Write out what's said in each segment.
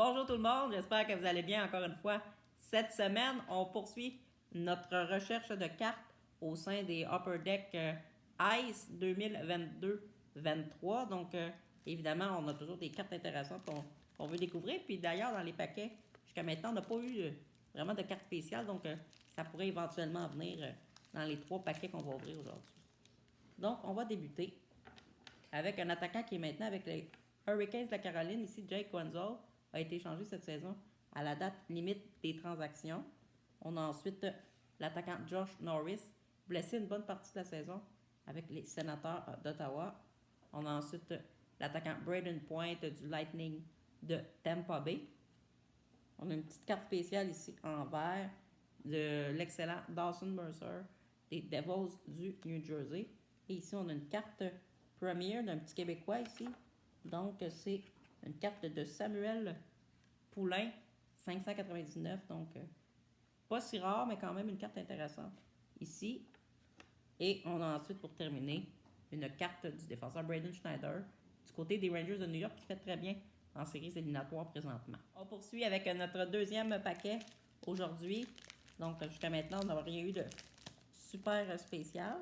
Bonjour tout le monde, j'espère que vous allez bien encore une fois. Cette semaine, on poursuit notre recherche de cartes au sein des Upper Deck Ice 2022-23. Donc, évidemment, on a toujours des cartes intéressantes qu'on veut découvrir. Puis d'ailleurs, dans les paquets, jusqu'à maintenant, on n'a pas eu vraiment de cartes spéciales. Donc, ça pourrait éventuellement venir dans les 3 paquets qu'on va ouvrir aujourd'hui. Donc, on va débuter avec un attaquant qui est maintenant avec les Hurricanes de la Caroline. Ici, Jake Quenzel a été échangé cette saison à la date limite des transactions. On a ensuite l'attaquant Josh Norris, blessé une bonne partie de la saison avec les Sénateurs d'Ottawa. On a ensuite l'attaquant Braden Point du Lightning de Tampa Bay. On a une petite carte spéciale ici en vert de l'excellent Dawson Mercer des Devils du New Jersey. Et ici, on a une carte première d'un petit Québécois ici. Donc, c'est une carte de Samuel Poulain, 599. Donc, pas si rare, mais quand même une carte intéressante ici. Et on a ensuite, pour terminer, une carte du défenseur Braden Schneider du côté des Rangers de New York qui fait très bien en séries éliminatoires présentement. On poursuit avec notre deuxième paquet aujourd'hui. Donc, jusqu'à maintenant, on n'a rien eu de super spécial.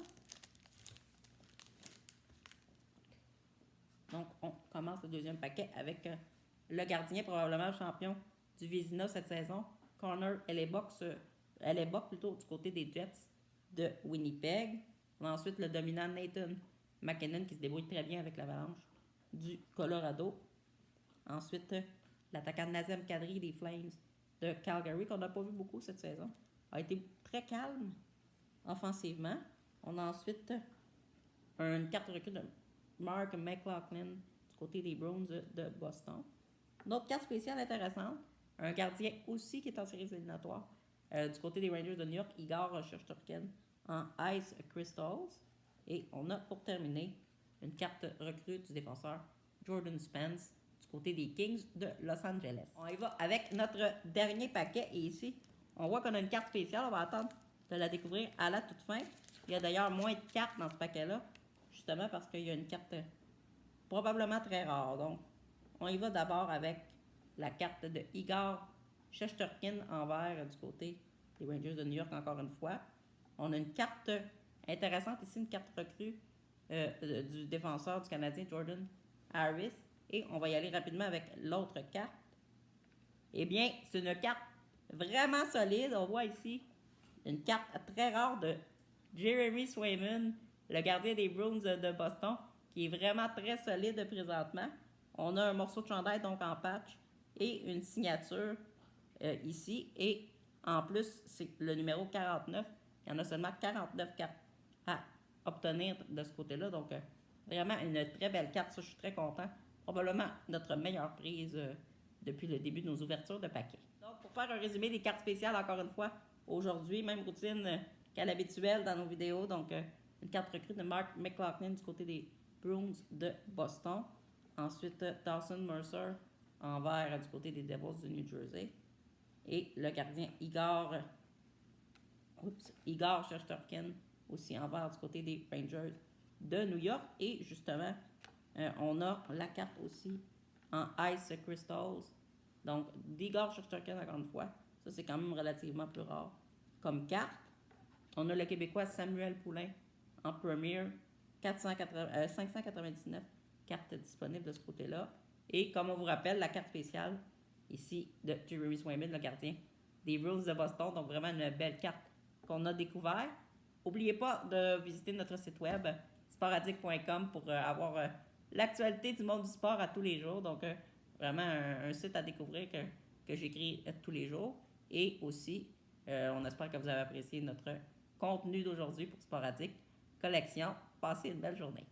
Donc, on commence le deuxième paquet avec le gardien, probablement champion du Vézina cette saison, Connor Hellebuyck plutôt du côté des Jets de Winnipeg. On a ensuite le dominant Nathan MacKinnon qui se débrouille très bien avec l'Avalanche du Colorado. Ensuite, l'attaquant Nazem Kadri des Flames de Calgary, qu'on n'a pas vu beaucoup cette saison, a été très calme offensivement. On a ensuite une carte recrue de Mark McLaughlin du côté des Bruins de Boston. Une autre carte spéciale intéressante, un gardien aussi qui est en séries éliminatoires du côté des Rangers de New York, Igor Shesterkin en Ice Crystals. Et on a pour terminer une carte recrue du défenseur Jordan Spence du côté des Kings de Los Angeles. On y va avec notre dernier paquet et ici, on voit qu'on a une carte spéciale. On va attendre de la découvrir à la toute fin. Il y a d'ailleurs moins de cartes dans ce paquet-là, justement parce qu'il y a une carte probablement très rare. Donc, on y va d'abord avec la carte de Igor Shesterkin en vert du côté des Rangers de New York encore une fois. On a une carte intéressante ici, une carte recrue du défenseur du Canadien Jordan Harris. Et on va y aller rapidement avec l'autre carte. Eh bien, c'est une carte vraiment solide. On voit ici une carte très rare de Jeremy Swayman, le gardien des Bruins de Boston, qui est vraiment très solide présentement. On a un morceau de chandail donc en patch et une signature ici. Et en plus, c'est le numéro 49. Il y en a seulement 49 cartes à obtenir de ce côté-là. Donc, vraiment une très belle carte. Ça, je suis très content. Probablement notre meilleure prise depuis le début de nos ouvertures de paquets. Donc, pour faire un résumé des cartes spéciales, encore une fois, aujourd'hui, même routine qu'à l'habituel dans nos vidéos. Donc, une carte recrue de Mark McLaughlin du côté des Bruins de Boston. Ensuite, Dawson Mercer en vert du côté des Devils du New Jersey. Et le gardien Igor Shesterkin aussi en vert du côté des Rangers de New York. Et justement, on a la carte aussi en Ice Crystals. Donc, d'Igor Shesterkin encore une fois. Ça, c'est quand même relativement plus rare comme carte. On a le Québécois Samuel Poulain en Premier, 599 cartes disponibles de ce côté-là. Et comme on vous rappelle, la carte spéciale ici de Jeremy Swayman, le gardien des Bruins de Boston. Donc vraiment une belle carte qu'on a découvert. N'oubliez pas de visiter notre site web sportaddict.com pour avoir l'actualité du monde du sport à tous les jours. Donc vraiment un site à découvrir que j'écris tous les jours. Et aussi, on espère que vous avez apprécié notre contenu d'aujourd'hui pour Sport Addict Collection. Passez une belle journée.